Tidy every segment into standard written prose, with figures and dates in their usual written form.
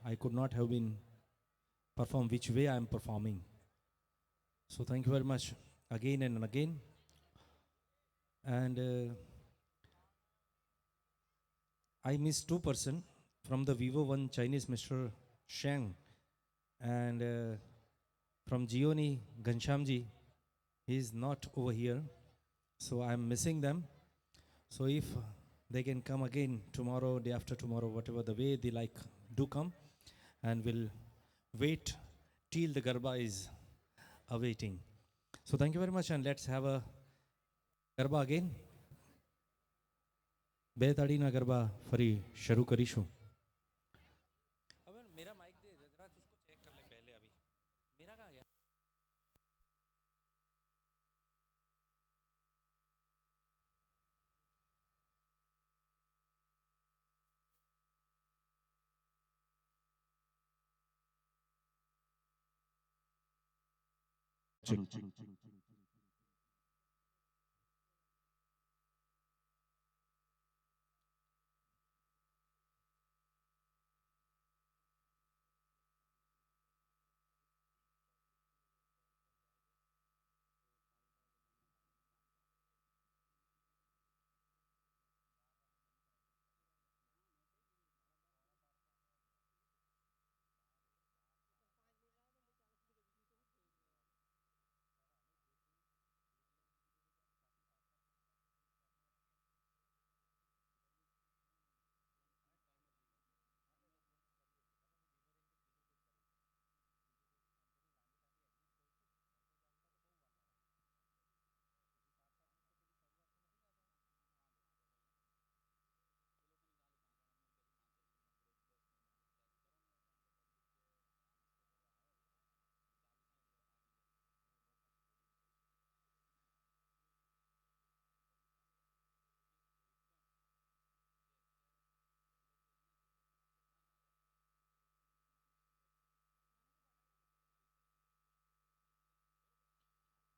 I could not have been performed which way I am performing. So thank you very much again and again. And I miss two person from the Vivo One Chinese, Mr. Shang, and from Gioni Ghanshamji. He is not over here, so I am missing them. So if they can come again tomorrow, day after tomorrow, whatever the way they like, do come, and we'll wait till the Garba is awaiting. So thank you very much, and let's have a Garba again. બે તાળીના ગરબા ફરી શરૂ કરીશું. હવે મેરા Mike દે જરા उसको check कर ले पहले अभी मेरा कहाँ गया.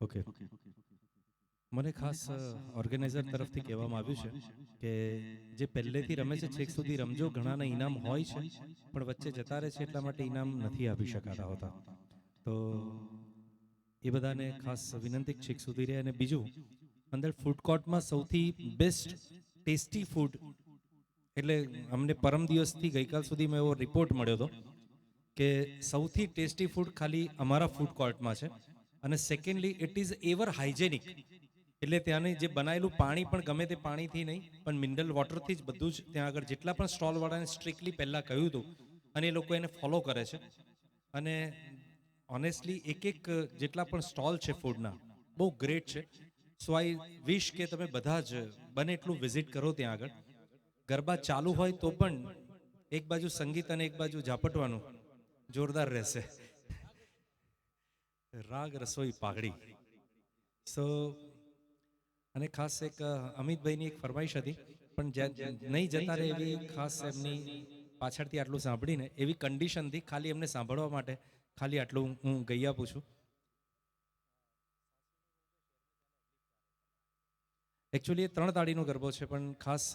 ઓકે, મને ખાસ ઓર્ગેનાઇઝર તરફથી કહેવામાં આવ્યું છે કે જે પહેલેથી રમે છે છેક સુધી રમજો, ઘણાના ઇનામ હોય છે પણ વચ્ચે જતા રહે છે એટલા માટે ઇનામ નથી આપી શકાતા હોતા. તો એ બધાને ખાસ વિનંતી છેક સુધી રહે. અને બીજું, અંદર ફૂડ કોર્ટમાં સૌથી બેસ્ટ ટેસ્ટી ફૂડ એટલે અમને પરમ દિવસથી ગઈકાલ સુધીમાં એવો રિપોર્ટ મળ્યો હતો કે સૌથી ટેસ્ટી ફૂડ ખાલી અમારા ફૂડ કોર્ટમાં છે. અને secondly it is ever hygienic, એટલે ત્યાંની જે બનાવેલું પાણી પણ ગમે તે પાણીથી નહીં પણ મિનરલ વોટરથી જ બધું જ ત્યાં આગળ જેટલા પણ સ્ટોલવાળાને સ્ટ્રિક્ટલી પહેલાં કહ્યું હતું અને એ લોકો એને ફોલો કરે છે. અને ઓનેસ્ટલી એક જેટલા પણ સ્ટોલ છે ફૂડના બહુ ગ્રેટ છે. સો આઈ વિશ કે તમે બધા જ બને એટલું વિઝિટ કરો ત્યાં આગળ. ગરબા ચાલુ હોય તો પણ એક બાજુ સંગીત અને એક બાજુ ઝાપટવાનું જોરદાર રહેશે. રાગ રસોઈ પાઘડી. સો અને ખાસ એક અમિતભાઈની એક ફરમાઈશ હતી પણ નહીં જતા રહે એવી ખાસ એમની પાછળથી આટલું સાંભળીને એવી કન્ડિશનથી ખાલી એમને સાંભળવા માટે ખાલી આટલું હું ગઈ આપું છું. એકચ્યુઅલી એ 3 તાળીનો ગરબો છે પણ ખાસ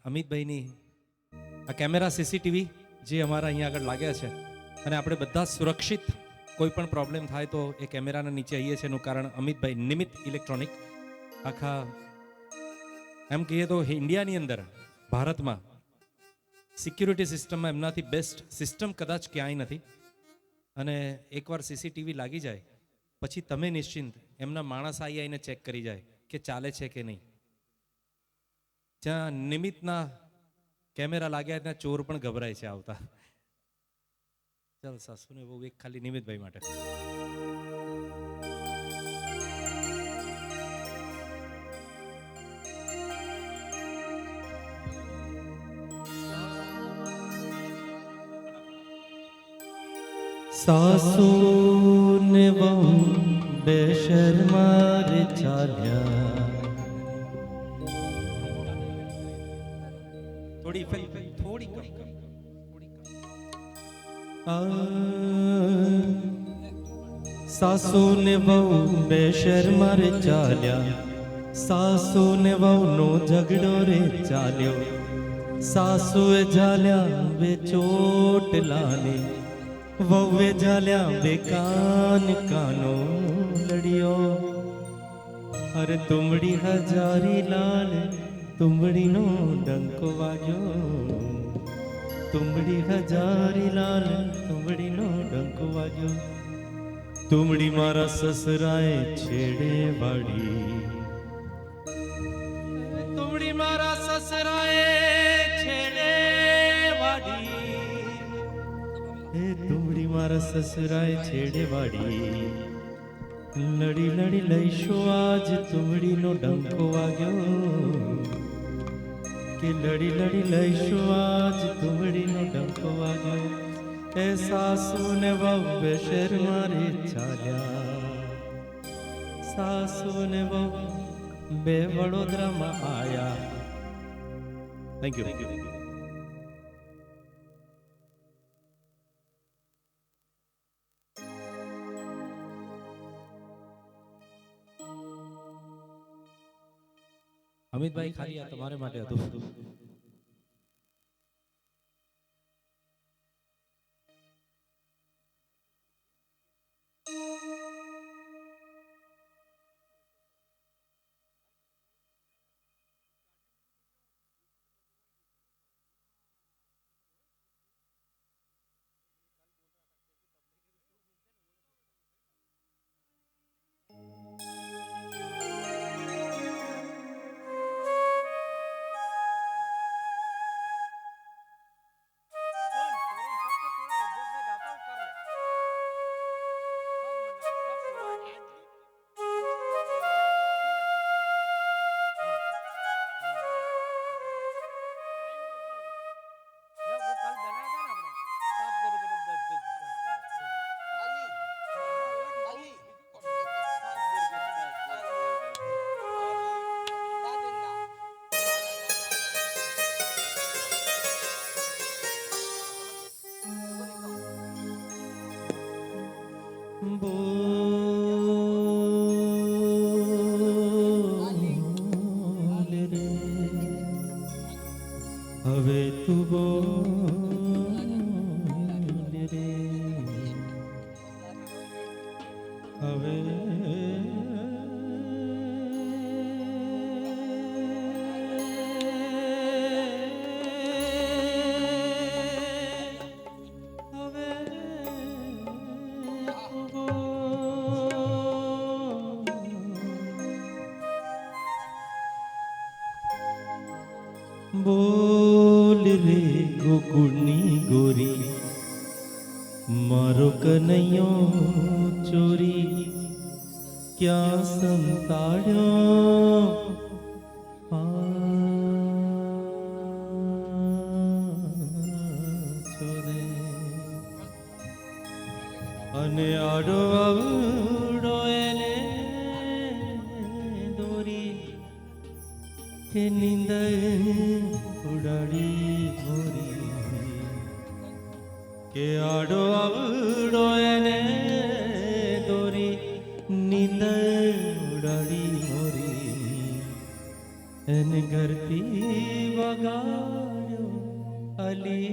અમિતભાઈની આ કેમેરા સીસીટીવી જે અમારા અહીંયા આગળ લાગ્યા છે અને આપણે બધા સુરક્ષિત, કોઈ પણ પ્રોબ્લેમ થાય તો એ કેમેરાના નીચે આવીએ છીએ એનું કારણ અમિતભાઈ નિમિત્ત ઇલેક્ટ્રોનિક આખા એમ કહીએ તો ઇન્ડિયાની અંદર ભારતમાં સિક્યુરિટી સિસ્ટમમાં એમનાથી બેસ્ટ સિસ્ટમ કદાચ ક્યાંય નથી. અને એકવાર સીસીટીવી લાગી જાય પછી તમે નિશ્ચિંત, એમના માણસ આવીને ચેક કરી જાય કે ચાલે છે કે નહીં. જ્યાં નિમિત્તના કેમેરા લાગ્યા ત્યાં ચોર પણ ગભરાય છે આવતા. ચાલ સાસુને બહુ એક ખાલી નિમિતભાઈ માટે. સાસુ ને બહુ બેશરમા રે ચાલ્યા. થોડી થોડી સાસુ ને બહુ બેશરમા રે ચાલ્યા, સાસુ ને બહુ નો ઝઘડો રે ચાલ્યો. સાસુએ ઝાલ્યા બે ચોટલાને, વહુએ ઝાલ્યા બે કાન કાનો લડિયો. અરે તુમડી હજારી લાલ તુમડીનો ડંકો વાગ્યો, તુમડી હજારી લાલ તુમડીનો ડંકો વાગ્યો. તુમડી મારા સસરાએ છેડે વાળી, તુમડી મારા સસરાએ છેડે વાળી, એ તુમડી મારા સસરાએ છેડે વાળી. લડી લડી લઈશું આજ તુમડીનો ડંકો વાગ્યો, કે લડી લડી લઈશું આજ તુમડીનો ડંકો વાગ્યો. એ સાસુ ને વહુ શેર મારે ચાલ્યા, સાસુ ને વહુ બે વડોદરામાં આયા. Thank you. અમિતભાઈ ખાલી આ તમારે માટે હતું. હવે તું બોલ રે, હવે બોલ રે ગોકુળની ગોરી, મારો કનૈયો ચોરી ક્યાં સંતાડ્યો. છોરે અને આડો આવડો એને દોરી, કે નીંદ ઉડાડી મોરી, કે આડો આવડો એને દોરી, નીંદ ઉડાડી મોરી. એને ઘરથી વગાડ્યો અલી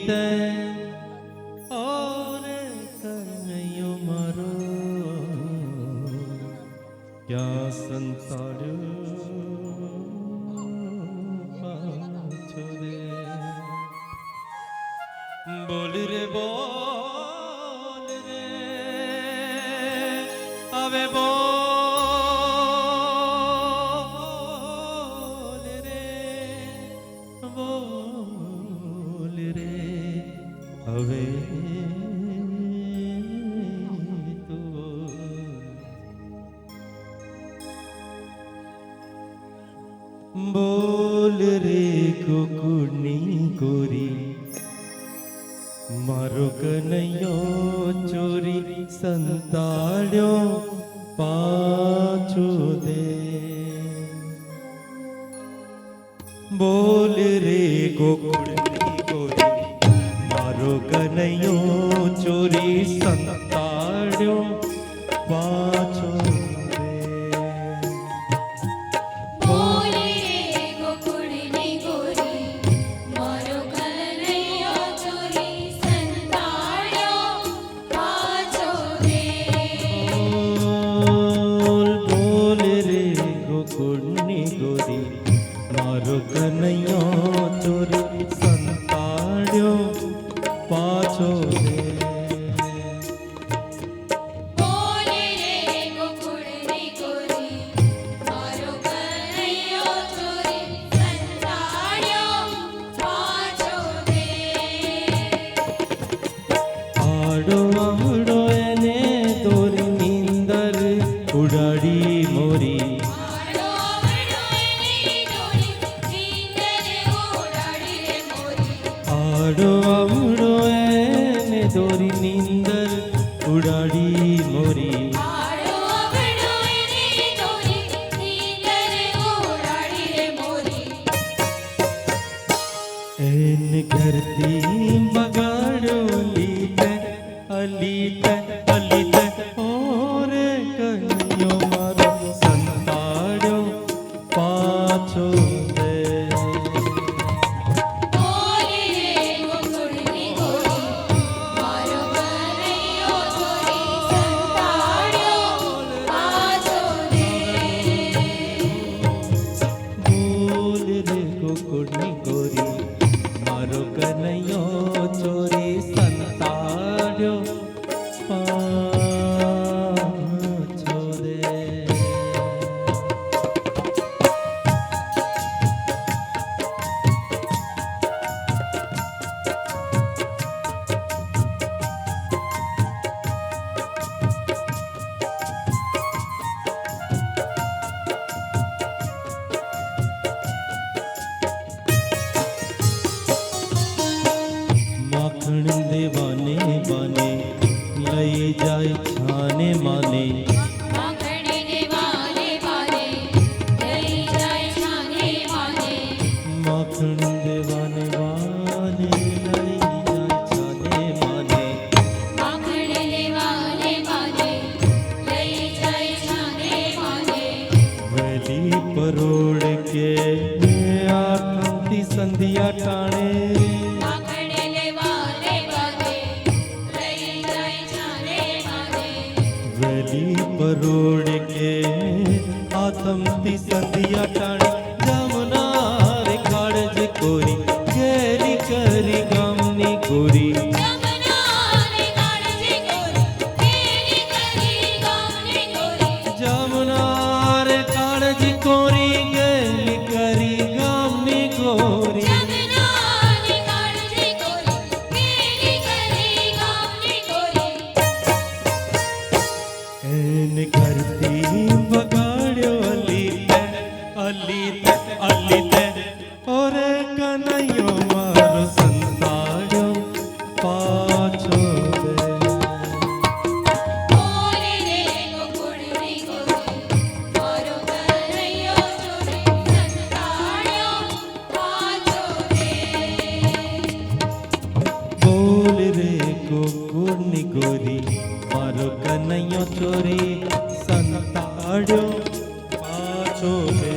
તે ઓરે કનૈયો મારો ક્યાં સંતાડ્યો પાછો રે. બોલ રે બોલ રે, હવે બોલ રે, બોલ રે, હવે બોલ રે ગોકુળની ગોરી, મારો કનૈયો ચોરી સંતાડ્યો પાછો દે. બોલ રે ગોકુળની ગોરી, મારો કનૈયો ચોરી સંતાડ્યો પાછો દે. બોલ રે આડો આવડો એને દોરી નીંદર ઉડાડી મોરી આડો આવડો એને દોરી નીંદર ઉડાડી રે મોરી એન ઘરથી બગાડ્યો લીધે અલીતે અલીતે ઓરે કન્યો મારો સંતાડ્યો પાછો દે ઓરે રે ગોકુળની ગોરી મારો કનૈયો ચોરી સંતાડ્યો પાછો દે બોલ રે ગોકુળની ગોરી મારો કનૈયો ચોરી સંતાડ્યો પાછો દે માખણ દેવાને બાને લઈ જાય છાને માને માખણ દેવાને બાને લઈ જાય છાને માને માખણ દેવાને બાને લઈ જાય છાને માને માખણ દેવાને બાને લઈ જાય છાને માને વેલી પરોડ કે આઠમથી સંધ્યા ટાણે માખણ લેવાને બાને લઈ જાય છાને માને વેલી પરોડ કે આથમથી સંધ્યા ટાણે જમના રે કાળજ કોરી ઘેરી કરી ગામની ગોરી જમનાને કાળજે ગોરી કેરી કરી ગામની ગોરી જમના રે કાળજ કોરી ઘેરી કરી ગામની ગોરી જમનાને કાળજે ગોરી કેરી કરી ગામની ગોરી એન કરતી બગાડ્યો અલીતે અલીતે અલીતે ઓરે કનૈયો મારો સંતાડ્યો પાછો દે ઓરે રે ગોકુળની ગોરી મારો કનૈયો ચોરી સંતાડ્યો પાછો દે બોલ રે ગોકુળની ગોરી મારો કનૈયો ચોરી સંતાડ્યો પાછો દે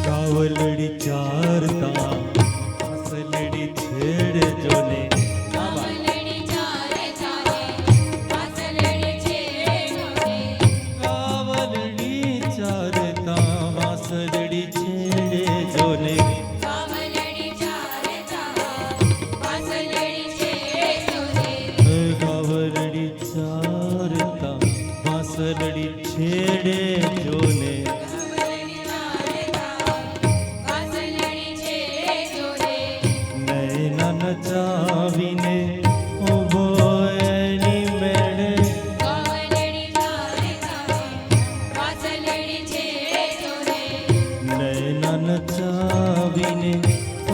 કાવલડી ચારતા હસલડી છેડે જોને કાવલડી ચારે ચારે વાસલડી છેડે જોડે કાવલડી ચારતા વાસલડી છેડે જોને કાવલડી ચારે ચારે વાસલડી છેડે જોડે કાવલડી ચારતા વાસલડી છેડે જોને કાવલડી ચારે ચારે વાસલડી છેડે જોડે નૈના નચાવીને ઉભો એની મેળે કાવલડી ચારે ચારે વાસલડી છેડે જોડે નૈના નચાવીને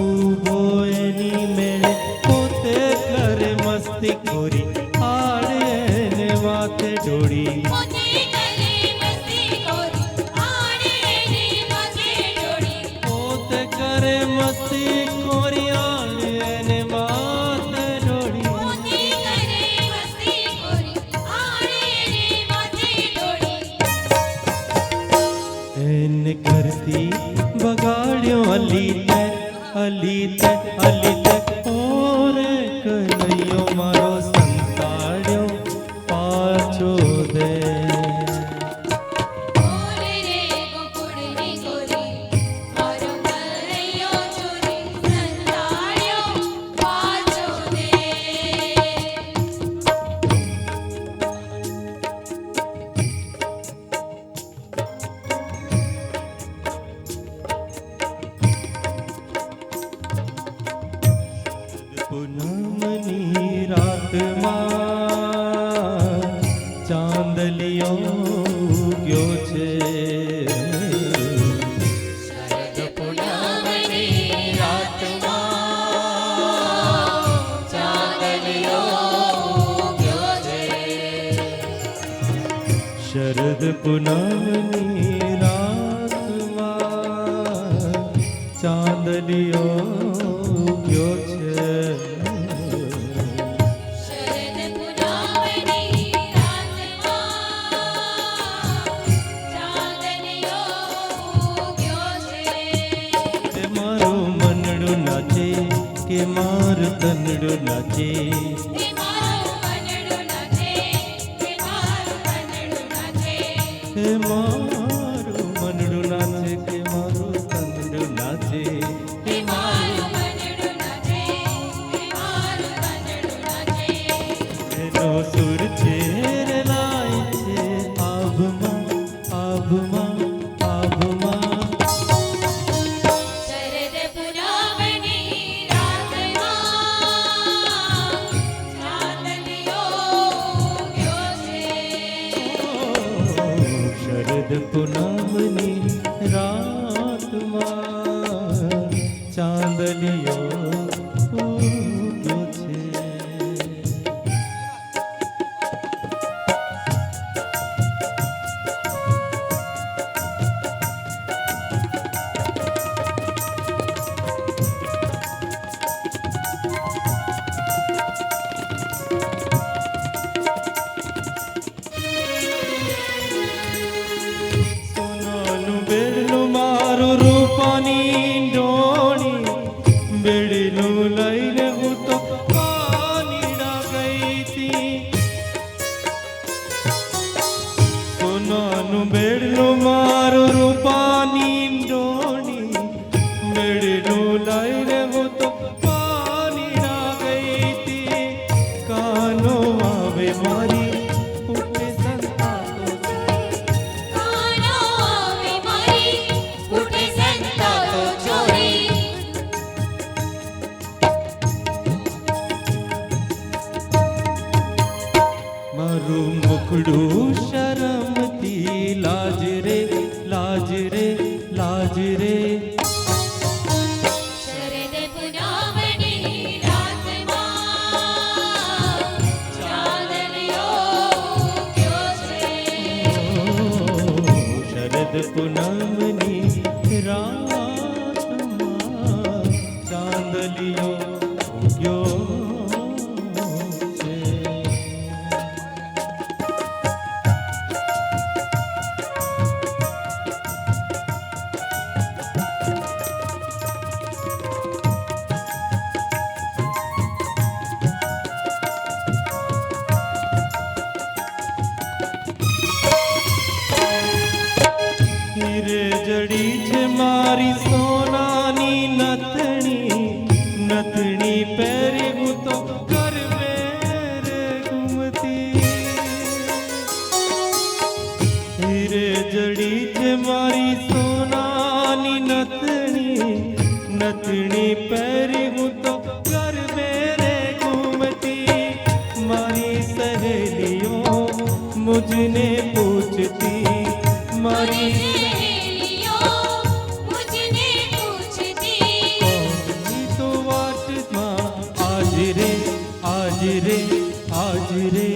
ઉભો એની મેળે પોતે કરે મસ્તી ખોરી આડે એને વાતે ઢોળી પોતે કરે મસ્તી ખોરી આડે એની માથે ઢોળી પોતે કરે મસ્તી ખોરી આડે એને વાતે ઢોળી પોતે કરે મસ્તી ખોરી આડે એની માથે ઢોળી એને કરતી બગાડ્યો અલીતે અલીતે અલીતે ઓરે કનૈયો મારો સંતાડ્યો પાછો દે શરદ પૂનમની રાતમાં ચાંદલિયો ઉગ્યો છે. શરદ પૂનમની રાતમાં ચાંદલિયો ઉગ્યો છે. કે મારું મનડું નાચે કે મારું તનડું નાચે, હે મારું મનડું નાચે, હે મારું તનડું નાચે. હે મારું મનડું નાચે કે મારું તનડું નાચે. હે મારું મનડું નાચે, હે મારું તનડું નાચે. એનો સુર છે રે લાય છે આભમાં આભમાં આભમાં. શરદ પૂનમની રાતમાં ચાંદલિયો ઉગ્યો છે. શરદ પૂનમની રાતમાં ચાંદલિયો ઉગ્યો છે. સોનાનું બેડનું મારું રૂપાની ડોણી, બેડનું લઈને હું તો પાનીડા ગઈ તી. સોનાનું બેડનું મારું રૂપાની ડોણી, બેડનું લઈને હું તો પાનીડા ગઈ તી. કાનો આવે મારી ઉઠે સંતાતો, કાનો આવે મારી ઉઠે સંતાતો ચોરી. મારું મુખડું શરમથી લાજ રે લાજ રે લાજ રે. શરદ પૂનમની રાતમાં ચાંદલિયો ઉગ્યો છે. શરદ પૂનમની રાતમાં ચાંદલિયો ઉગ્યો છે. હીરે જડી છે મારી સોનાની નથણી, નથણી પહેરી હું તો ગરબે રે ઘૂમતી. હીરે જડી છે મારી સોનાની નથણી, નથણી પહેરી હું તો ગરબે રે ઘૂમતી. મારી સહેલીઓ મુझने પૂછતી, મારી મારી સહેલીઓ મુझने પૂછતી. કોની તો વાટમાં આજ રે આજ રે આજ રે.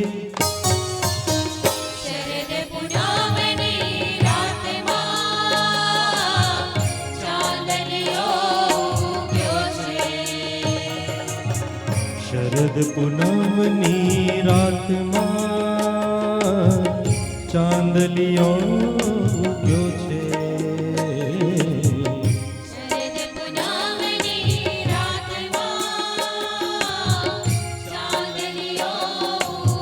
શરદ પૂનમની રાતમાં ચાંદલિયો ઉગ્યો છે. શરદ પૂનમની રાતમાં ચાંદલિયો ઉગ્યો છે. શરદ પૂનમની રાતમાં ચાંદલિયો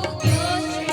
ઉગ્યો છે.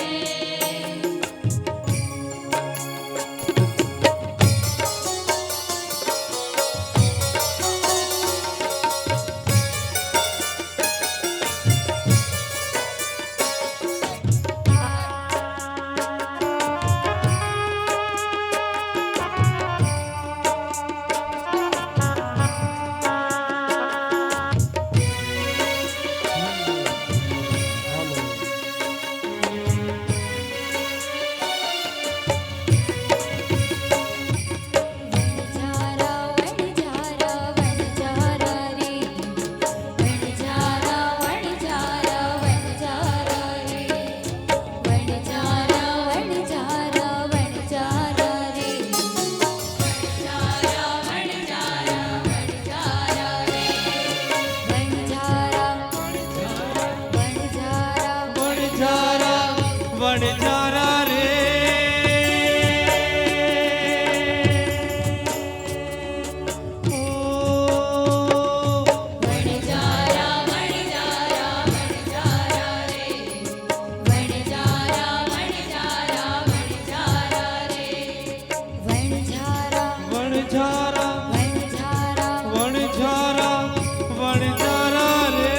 વણજારા રે ઓ વણજારા વણજારા વણજારા રે વણજારા વણજારા વણજારા રે વણજારા વણજારા વણજારા વણજારા વણજારા રે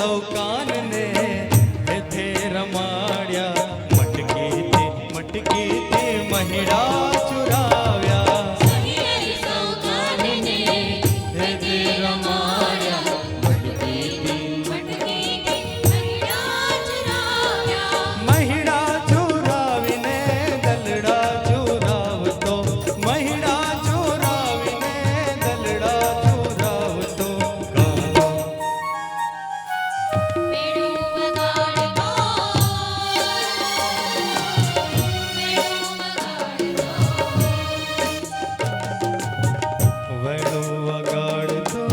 સૌ કાનને હેથે રમાડ્યા મટકીથી મહિડા ચુરાવ્યા સહિયરી સૌ કાનને હેતે રમાડ્યા મટકીથી મહિડા ચુરાવ્યા મહિડા ચુરાવીને દલડા ચુરાવતો મહિડા ચુરાવીને દલડા ચુરાવતો કાનો મેળું વગાડતો વેણું વગાડતો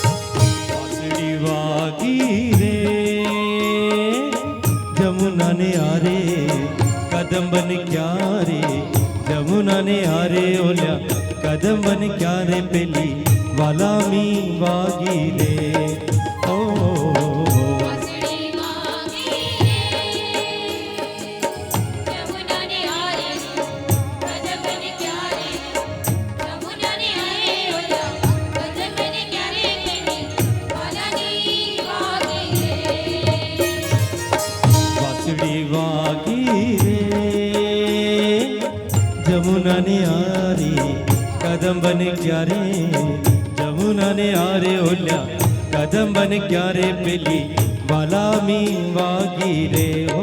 વાંસળી વાગી રે જમુનાને આરે કદંબન ક્યારે જમુનાને આરે ઓલ્યા કદંબન ક્યારે પેલી વાલામી વાગી રે ઓ વાંસળી વાગી રે યમુનાને આરે કદંબને ક્યારે યમુનાને આરે ઓલા કદંબને ક્યારે પેલી વાલાની વાગી રે વાંસળી વાગી રે જમુનાને આરે કદંબન ક્યારે જમુનાને આરે ઓલ્યા કદંબન ક્યારે પેલી વાલામી વાગી રે ઓ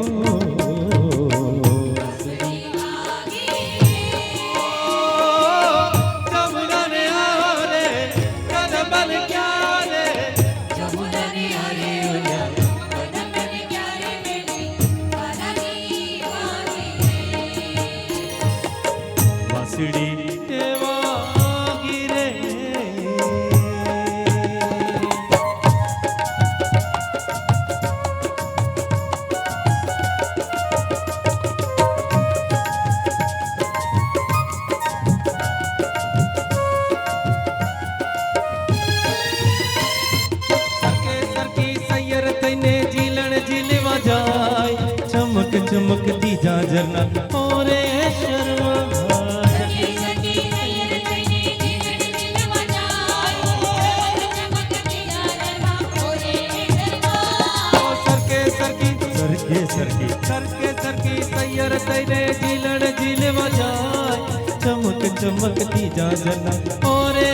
જમુનાને આરે કદંબન ક્યારે યમુનાને આરે ઓલા કદંબને ક્યારે પેલી વાલાની વાગી રે વાંસળી એ વાગી રે સરકે સરકી સૈયર થઈને ઝીલણ ઝીલવા જાય ચમક ચમકતી જાજરના ઓરે શર્મા સખી સખી સૈયર થઈને જીવન જીવવા જાય ચમકતી જારમાં ઓરે શર્મા સરકે સરકી તૈયાર થઈને ઝીલણ ઝીલવા જાય ચમક ચમકતી જાજરના ઓરે